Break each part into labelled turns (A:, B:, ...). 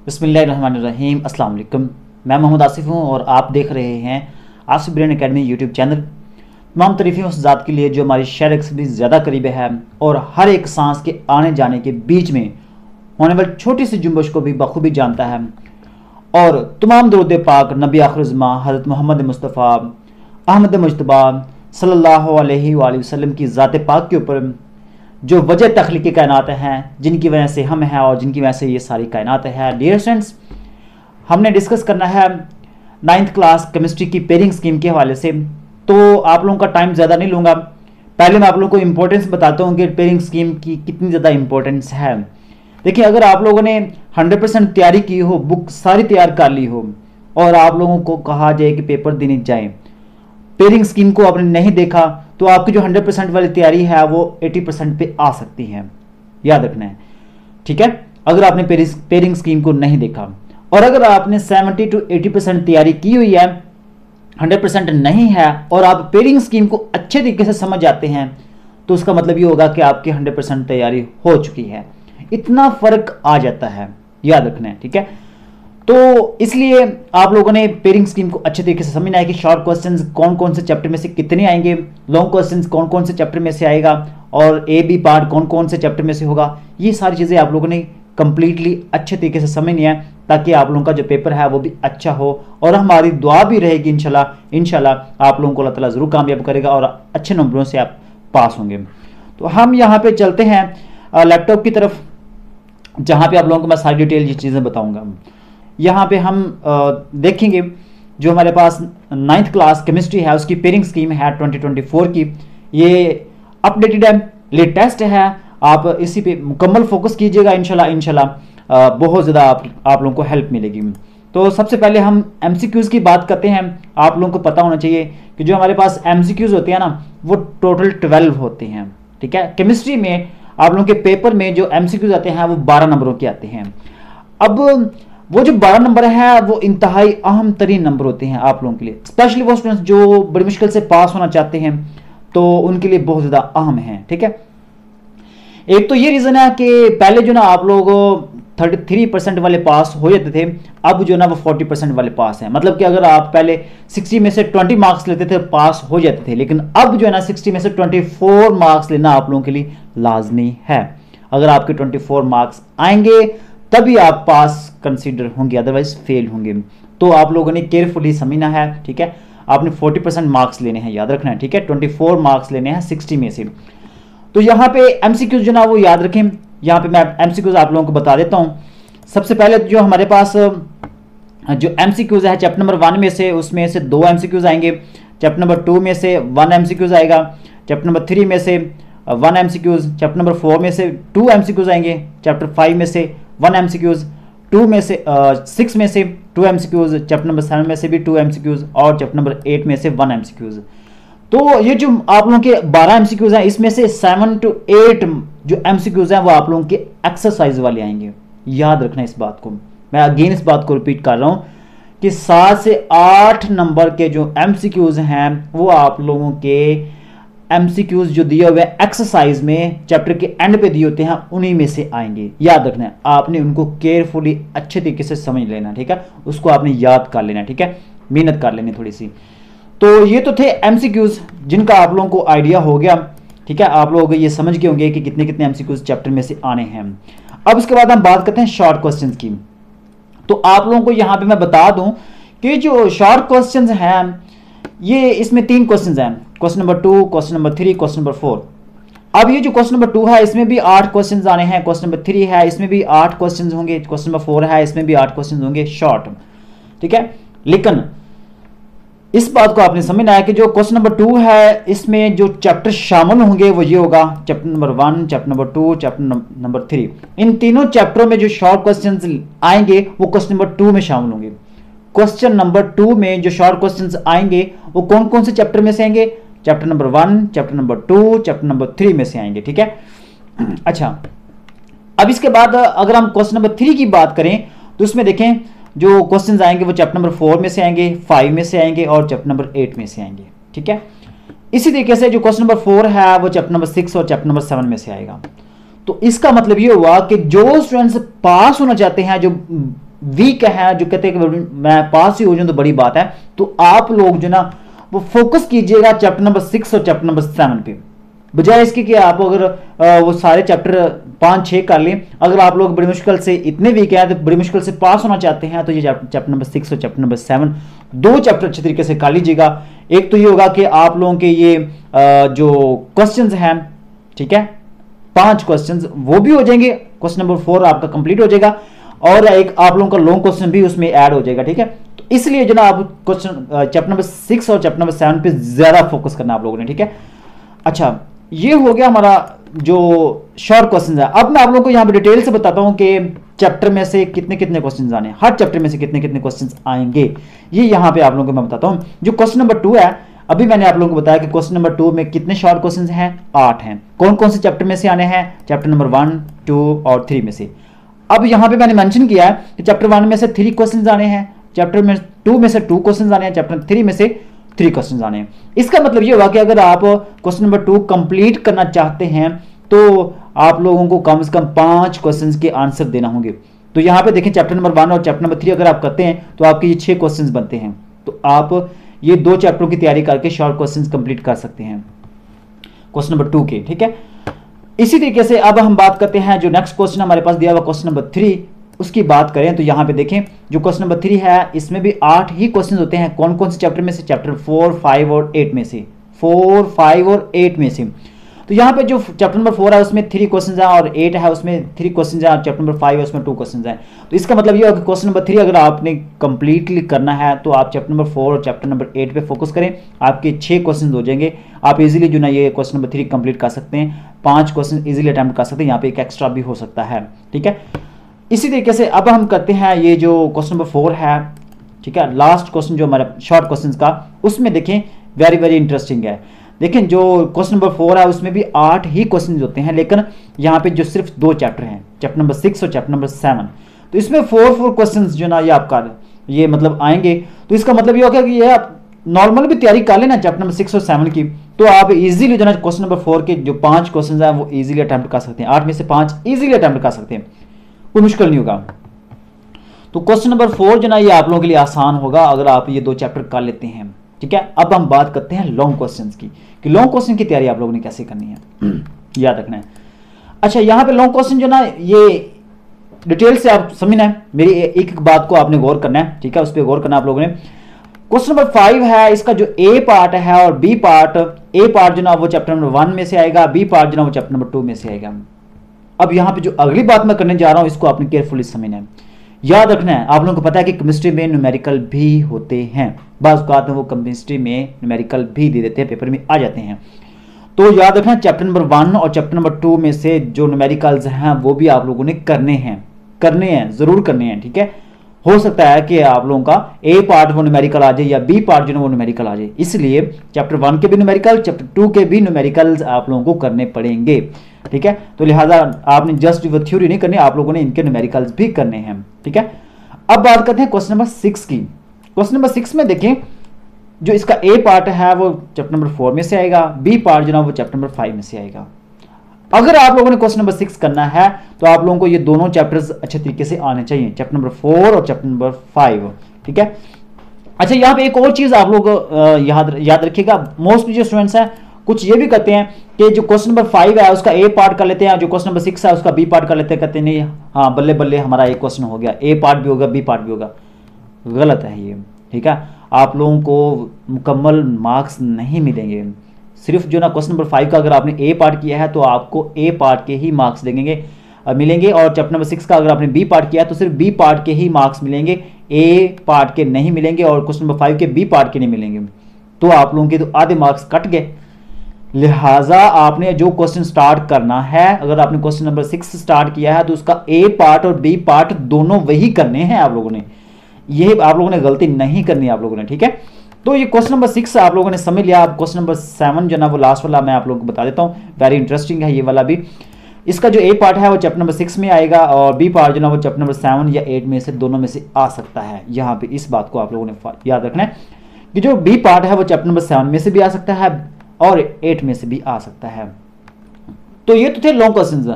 A: बिस्मिल्लाहिर्रहमानिर्रहीम। अस्सलाम वालेकुम। मैं मोहम्मद आसिफ हूँ और आप देख रहे हैं Asif brain academy YouTube channel. तमाम तारीफ़ें उस ज़ात के लिए जो हमारी शहर एक्सपीरी ज़्यादा करीब है और हर एक सांस के आने जाने के बीच में होने वाली छोटी सी जुम्बश को भी बखूबी जानता है। और तमाम दरूद पाक नबी आखिर ज़मां हज़रत मोहम्मद मुस्तफ़ा अहमद मुजतबा सल्लल्लाहु अलैहि वसल्लम की ज़ात पाक के ऊपर जो वजह तख्लीक़ कायनात हैं, जिनकी वजह से हम हैं और जिनकी वजह से ये सारी कायनात है। डियर स्टूडेंट्स, हमने डिस्कस करना है 9th क्लास केमिस्ट्री की पेयरिंग स्कीम के हवाले से। तो आप लोगों का टाइम ज़्यादा नहीं लूँगा। पहले मैं आप लोगों को इम्पोर्टेंस बताता हूँ कि पेयरिंग स्कीम की कितनी ज़्यादा इम्पोर्टेंस है। देखिए, अगर आप लोगों ने 100% तैयारी की हो, बुक सारी तैयार कर ली हो और आप लोगों को कहा जाए कि पेपर देने जाएँ, पेयरिंग स्कीम को आपने नहीं देखा, तो आपकी जो 100% वाली तैयारी है वो 80% पे आ सकती है। याद रखना है, ठीक है। अगर आपने पेयरिंग स्कीम को नहीं देखा और अगर आपने 70 to 80% तैयारी की हुई है, 100% नहीं है और आप पेयरिंग स्कीम को अच्छे तरीके से समझ जाते हैं, तो उसका मतलब ये होगा कि आपकी 100% तैयारी हो चुकी है। इतना फर्क आ जाता है, याद रखना है, ठीक है। तो इसलिए आप लोगों ने पेयरिंग स्कीम को अच्छे तरीके से समझना है कि शॉर्ट क्वेश्चंस कौन कौन से चैप्टर में से कितने आएंगे, लॉन्ग क्वेश्चंस कौन कौन से चैप्टर में से आएगा और ए बी पार्ट कौन कौन से चैप्टर में से होगा। ये सारी चीज़ें आप लोगों ने कंप्लीटली अच्छे तरीके से समझनी है ताकि आप लोगों का जो पेपर है वो भी अच्छा हो। और हमारी दुआ भी रहेगी इंशाल्लाह आप लोगों को अल्लाह ताला ज़रूर कामयाब करेगा और अच्छे नंबरों से आप पास होंगे। तो हम यहाँ पर चलते हैं लैपटॉप की तरफ, जहाँ पर आप लोगों को मैं सारी डिटेल ये चीज़ें बताऊँगा। यहाँ पे हम देखेंगे जो हमारे पास 9th क्लास केमिस्ट्री है उसकी पेयरिंग स्कीम है 2024 की। ये अपडेटेड है, लेटेस्ट है। आप इसी पे मुकम्मल फोकस कीजिएगा, इंशाल्लाह बहुत ज़्यादा आप लोगों को हेल्प मिलेगी। तो सबसे पहले हम MCQs की बात करते हैं। आप लोगों को पता होना चाहिए कि जो हमारे पास MCQs होते हैं ना, वो टोटल 12 होते हैं, ठीक है। केमिस्ट्री में आप लोगों के पेपर में जो MCQs आते हैं वो 12 नंबरों के आते हैं। अब वो जो 12 नंबर है वो इंतहाई अहम तरीन नंबर होते हैं आप लोगों के लिए, स्पेशली वो स्टूडेंट्स जो बड़ी मुश्किल से पास होना चाहते हैं, तो उनके लिए बहुत ज़्यादा अहम है, ठीक है। एक तो ये रीज़न है कि पहले जो ना आप लोग 33% वाले पास हो जाते थे, अब जो ना वो 40% वाले पास हैं। मतलब कि अगर आप पहले 60 में से 20 मार्क्स लेते थे पास हो जाते थे, लेकिन अब जो है ना 60 में से 24 मार्क्स लेना आप लोगों के लिए लाजमी है। अगर आपके 24 मार्क्स आएंगे तभी आप पास कंसीडर होंगे, अदरवाइज फेल होंगे। तो आप लोगों ने केयरफुली समझना है, ठीक है। आपने 40% मार्क्स लेने हैं, याद रखना है, ठीक है। 24 मार्क्स लेने हैं 60 में से। तो यहाँ पे MCQs जो ना वो याद रखें। यहाँ पे मैं MCQs आप लोगों को बता देता हूँ। सबसे पहले जो हमारे पास जो MCQs है चैप्टर नंबर 1 में से, उसमें से 2 MCQs आएंगे। चैप्टर नंबर 2 में से 1 MCQs आएगा। चैप्टर नंबर 3 में से 1 MCQs। चैप्टर नंबर 4 में से 2 MCQs आएंगे। चैप्टर 5 में से 1 MCQs। 2 में से 6 में से 2 MCQs। चैप्टर नंबर 7 में से भी 2 MCQs और चैप्टर नंबर 8 में से 1 MCQs। तो ये जो आप लोगों के 12 MCQs हैं, इसमें से 7 to 8 जो MCQs हैं वो आप लोगों के एक्सरसाइज वाले आएंगे। याद रखना इस बात को, मैं अगेन इस बात को रिपीट कर रहा हूँ कि 7 से 8 नंबर के जो MCQs हैं वो आप लोगों के MCQs जो दिए हुए एक्सरसाइज में चैप्टर के एंड पे दिए होते हैं उन्हीं में से आएंगे। याद रखना है, आपने उनको केयरफुली अच्छे तरीके से समझ लेना, ठीक है। उसको आपने याद कर लेना, ठीक है, मेहनत कर लेनी थोड़ी सी। तो ये तो थे MCQs जिनका आप लोगों को आइडिया हो गया, ठीक है। आप लोग ये समझ गए होंगे कि कितने कितने MCQs चैप्टर में से आने हैं। अब उसके बाद हम बात करते हैं शॉर्ट क्वेश्चन की। तो आप लोगों को यहाँ पे मैं बता दूं कि जो शॉर्ट क्वेश्चन हैं, ये इसमें 3 क्वेश्चन हैं। Question number 2, question number 3, question number 4। अब ये जो क्वेश्चन नंबर 2 है इसमें भी 8 क्वेश्चंस आने हैं। क्वेश्चन नंबर 3 है इसमें भी 8 क्वेश्चंस होंगे। क्वेश्चन नंबर 4 है इसमें भी 8 क्वेश्चंस होंगे शॉर्ट, ठीक है। लेकिन इस बात को आपने समझना है कि जो क्वेश्चन नंबर 2 है इसमें जो चैप्टर शामिल होंगे वो ये होगा chapter number 1, chapter number 2, chapter number 3। इन तीनों चैप्टरों में जो शॉर्ट क्वेश्चंस आएंगे वो क्वेश्चन नंबर 2 में शामिल होंगे। क्वेश्चन नंबर 2 में जो शॉर्ट क्वेश्चंस आएंगे वो कौन कौन से चैप्टर में से आएंगे? Chapter number 1, chapter number 2, chapter number 3 में से आएंगे, ठीक है। अच्छा, अब इसके बाद अगर हम क्वेश्चन नंबर 3 की बात करें तो उसमें देखें जो क्वेश्चंस आएंगे वो चैप्टर नंबर 4 में से आएंगे, 5 में से आएंगे और चैप्टर नंबर 8 में से आएंगे, ठीक है। इसी तरीके से जो क्वेश्चन नंबर 4 है वो चैप्टर नंबर 6 और चैप्टर नंबर 7 में से आएगा। तो इसका मतलब ये हुआ कि जो स्टूडेंट्स पास होना चाहते हैं, जो वीक है, जो कहते हैं कि मैं पास ही हो जाऊं तो बड़ी बात है, तो आप लोग जो ना वो फोकस कीजिएगा चैप्टर नंबर 6 और चैप्टर नंबर 7 पे, बजाय इसके कि आप अगर वो सारे चैप्टर 5-6 कर लें। अगर आप लोग बड़ी मुश्किल से इतने वीक हैं तो बड़ी मुश्किल से पास होना चाहते हैं, तो ये चैप्टर नंबर 6 और चैप्टर नंबर 7 दो चैप्टर अच्छे तरीके से कर लीजिएगा। एक तो ये होगा कि आप लोगों के ये जो क्वेश्चंस हैं, ठीक है, 5 क्वेश्चंस वो भी हो जाएंगे, क्वेश्चन नंबर 4 आपका कंप्लीट हो जाएगा, और एक आप लोगों का लॉन्ग क्वेश्चन भी उसमें ऐड हो जाएगा, ठीक है। तो इसलिए जो ना आप क्वेश्चन चैप्टर नंबर 6 और चैप्टर नंबर 7 पे ज्यादा फोकस करना आप लोगों ने, ठीक है। अच्छा, ये हो गया हमारा जो शॉर्ट क्वेश्चन है। अब मैं आप लोगों को यहाँ पे डिटेल से बताता हूँ कि चैप्टर में से कितने कितने क्वेश्चन आने, हर चैप्टर में से कितने कितने क्वेश्चन आएंगे, ये यहाँ पे आप लोगों को मैं बताता हूँ। जो क्वेश्चन नंबर 2 है, अभी मैंने आप लोगों को बताया कि क्वेश्चन नंबर 2 में कितने शॉर्ट क्वेश्चन हैं, 8 हैं। कौन कौन से चैप्टर में से आने हैं, चैप्टर नंबर 1, 2 और 3 में से। अब यहाँ पे मैंने मेंशन किया है कि चैप्टर 1 में से 3 क्वेश्चन आने हैं, चैप्टर में 2 में से 2 क्वेश्चन आने हैं, चैप्टर 3 में से 3 क्वेश्चन आने हैं। इसका मतलब ये होगा कि अगर आप क्वेश्चन नंबर 2 कंप्लीट करना चाहते हैं तो आप लोगों को कम से कम 5 क्वेश्चंस के आंसर देना होंगे। तो यहाँ पे देखें, चैप्टर नंबर 1 और चैप्टर नंबर 3 अगर आप करते हैं तो आपके ये 6 क्वेश्चंस बनते हैं। तो आप ये 2 चैप्टरों की तैयारी करके शॉर्ट क्वेश्चंस कंप्लीट कर सकते हैं क्वेश्चन नंबर 2 के, ठीक है। इसी तरीके से अब हम बात करते हैं जो नेक्स्ट क्वेश्चन हमारे पास दिया हुआ क्वेश्चन नंबर 3, उसकी बात करें तो यहाँ पे देखें जो क्वेश्चन नंबर 3 है इसमें भी 8 ही क्वेश्चन होते हैं। कौन कौन से चैप्टर में से, चैप्टर 4, 5 और 8 में से, 4, 5 और 8 में से। तो यहाँ पे जो चैप्टर नंबर 4 है उसमें 3 क्वेश्चन है और 8 है उसमें 3 क्वेश्चन है, और चैप्टर नंबर 5 है उसमें 2 क्वेश्चन है। तो इसका मतलब ये होगा कि क्वेश्चन नंबर 3 अगर आपने कंप्लीटली करना है तो आप चैप्टर नंबर 4 और चैप्टर नंबर 8 पे फोकस करें, आपके 6 क्वेश्चन हो जाएंगे। आप इजीली जो ना ये क्वेश्चन नंबर 3 कंप्लीट कर सकते हैं, 5 क्वेश्चन इजीली अटेम्प्ट कर सकते हैं, यहाँ पे एक एक्स्ट्रा भी हो सकता है, ठीक है। इसी तरीके से अब हम करते हैं ये जो क्वेश्चन नंबर 4 है, ठीक है, लास्ट क्वेश्चन जो हमारा शॉर्ट क्वेश्चन का, उसमें देखें वेरी वेरी इंटरेस्टिंग है। देखें जो क्वेश्चन नंबर 4 है उसमें भी 8 ही क्वेश्चन होते हैं, लेकिन यहाँ पे जो सिर्फ 2 चैप्टर हैं, चैप्टर नंबर 6 और चैप्टर नंबर 7, तो इसमें 4 क्वेश्चन जो ना ये आपका ये मतलब आएंगे। तो इसका मतलब ये होगा कि ये आप नॉर्मल भी तैयारी कर लेना चैप्टर नंबर 6 और 7 की, तो आप इजीली जो ना क्वेश्चन नंबर 4 के जो 5 क्वेश्चन है वो इजीली अटेम्प्ट कर सकते हैं, 8 में से 5 इजीली अटेम्प्ट कर सकते हैं, कोई मुश्किल नहीं होगा। तो क्वेश्चन नंबर 4 जो ना ये आप लोगों के लिए आसान होगा अगर आप ये 2 चैप्टर कर लेते हैं, ठीक है। अब हम बात करते हैं लॉन्ग क्वेश्चंस की, कि लॉन्ग क्वेश्चन की तैयारी आप लोगों ने कैसे करनी है, याद रखना है। अच्छा, यहाँ पे लॉन्ग क्वेश्चन जो ना ये डिटेल से आप समझना है, मेरी एक एक बात को आपने गौर करना है, ठीक है, उस पर गौर करना आप लोगों ने। क्वेश्चन नंबर 5 है, इसका जो ए पार्ट है और बी पार्ट, ए पार्ट जो ना वो चैप्टर नंबर 1 में से आएगा, बी पार्ट जो ना वो चैप्टर नंबर 2 में से आएगा। अब यहाँ पे जो अगली बात मैं करने जा रहा हूँ इसको आपने केयरफुली समझना है, याद रखना है। आप लोगों को पता है कि केमिस्ट्री में न्यूमेरिकल भी होते हैं, बाज़ औक़ात में वो केमिस्ट्री में न्यूमेरिकल भी दे देते हैं, पेपर में आ जाते हैं। तो याद रखना चैप्टर नंबर 1 और चैप्टर नंबर 2 में से जो न्यूमेरिकल्स हैं वो भी आप लोगों ने करने हैं, जरूर करने हैं, ठीक है। हो सकता है कि आप लोगों का ए पार्ट वो न्यूमेरिकल आ जाए या बी पार्ट जो है वो न्यूमेरिकल आ जाए, इसलिए चैप्टर 1 के भी न्यूमेरिकल, चैप्टर 2 के भी न्यूमेरिकल्स आप लोगों को करने पड़ेंगे, ठीक है। तो लिहाजा आपने जस्ट वो थ्योरी नहीं करनी, आप लोगों ने इनके न्यूमेरिकल्स भी करने हैं, ठीक है। अब बात करते हैं क्वेश्चन नंबर 6 की। क्वेश्चन नंबर 6 में देखें जो इसका ए पार्ट है वो चैप्टर नंबर 4 में से आएगा, बी पार्ट जो ना वो चैप्टर नंबर 5 में से आएगा। अगर आप लोगों ने क्वेश्चन नंबर 6 करना है तो आप लोगों को ये दोनों चैप्टर्स अच्छे तरीके से आने चाहिए, चैप्टर नंबर 4 और चैप्टर नंबर 5, ठीक है। अच्छा, यहाँ पे एक और चीज आप लोग याद रखिएगा, मोस्टली जो स्टूडेंट्स हैं कुछ ये भी करते हैं कि जो क्वेश्चन नंबर 5 है उसका ए पार्ट कर लेते हैं, जो क्वेश्चन नंबर 6 है उसका बी पार्ट कर लेते हैं, कहते हैं नहीं हाँ बल्ले बल्ले हमारा एक क्वेश्चन हो गया, ए पार्ट भी होगा बी पार्ट भी होगा। गलत है ये, ठीक है। आप लोगों को मुकम्मल मार्क्स नहीं मिलेंगे, सिर्फ जो ना क्वेश्चन नंबर 5 का अगर आपने ए पार्ट किया है तो आपको ए पार्ट के ही मार्क्स मिलेंगे, और चैप्टर नंबर 6 का अगर आपने बी पार्ट किया है तो सिर्फ बी पार्ट के ही मार्क्स मिलेंगे, ए पार्ट के नहीं मिलेंगे, और क्वेश्चन नंबर 5 के बी पार्ट के नहीं मिलेंगे। तो आप लोगों के तो आधे मार्क्स कट गए। लिहाजा आपने जो क्वेश्चन स्टार्ट करना है, अगर आपने क्वेश्चन नंबर 6 स्टार्ट किया है तो उसका ए पार्ट और बी पार्ट दोनों वही करने हैं आप लोगों ने, ये आप लोगों ने गलती नहीं करनी आप लोगों ने, ठीक है। तो ये क्वेश्चन नंबर 6 आप लोगों ने समझ लिया। अब क्वेश्चन नंबर 7 जो ना वो लास्ट वाला मैं आप लोगों को बता देता हूँ, वेरी इंटरेस्टिंग है ये वाला भी। इसका जो ए पार्ट है वो चैप्टर नंबर 6 में आएगा, और बी पार्ट जो ना वो चैप्टर नंबर 7 या 8 में से दोनों में से आ सकता है। यहाँ पे इस बात को आप लोगों ने याद रखना है कि जो बी पार्ट है वो चैप्टर नंबर 7 में से भी आ सकता है और 8 में से भी आ सकता है। तो ये तो थे लॉन्ग क्वेश्चंस।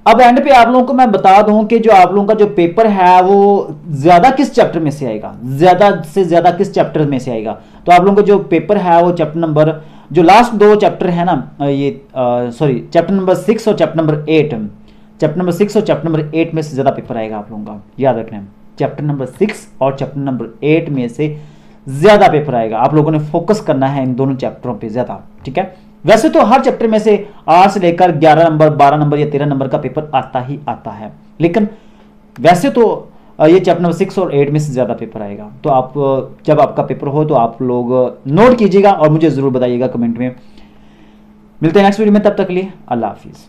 A: अब एंड पे आप लोगों को मैं बता दूं कि जो आप लोगों का जो पेपर है वो ज्यादा किस चैप्टर में से आएगा, ज्यादा से ज्यादा किस चैप्टर में से आएगा। तो आप लोगों का जो पेपर है वो चैप्टर नंबर, जो लास्ट दो चैप्टर है ना, ये सॉरी चैप्टर नंबर 6 और चैप्टर नंबर 8, चैप्टर नंबर 6 और चैप्टर नंबर 8 में से ज्यादा पेपर आएगा आप लोगों का, याद रखना। चैप्टर नंबर 6 और चैप्टर नंबर 8 में से ज्यादा पेपर आएगा, आप लोगों ने फोकस करना है इन दोनों चैप्टरों पे ज्यादा, ठीक है। वैसे तो हर चैप्टर में से 8 से लेकर 11 नंबर, 12 नंबर या 13 नंबर का पेपर आता ही आता है, लेकिन वैसे तो ये चैप्टर नंबर 6 और 8 में से ज्यादा पेपर आएगा। तो आप जब आपका पेपर हो तो आप लोग नोट कीजिएगा और मुझे जरूर बताइएगा कमेंट में। मिलते हैं नेक्स्ट वीडियो में, तब तक के लिए अल्लाह हाफिज।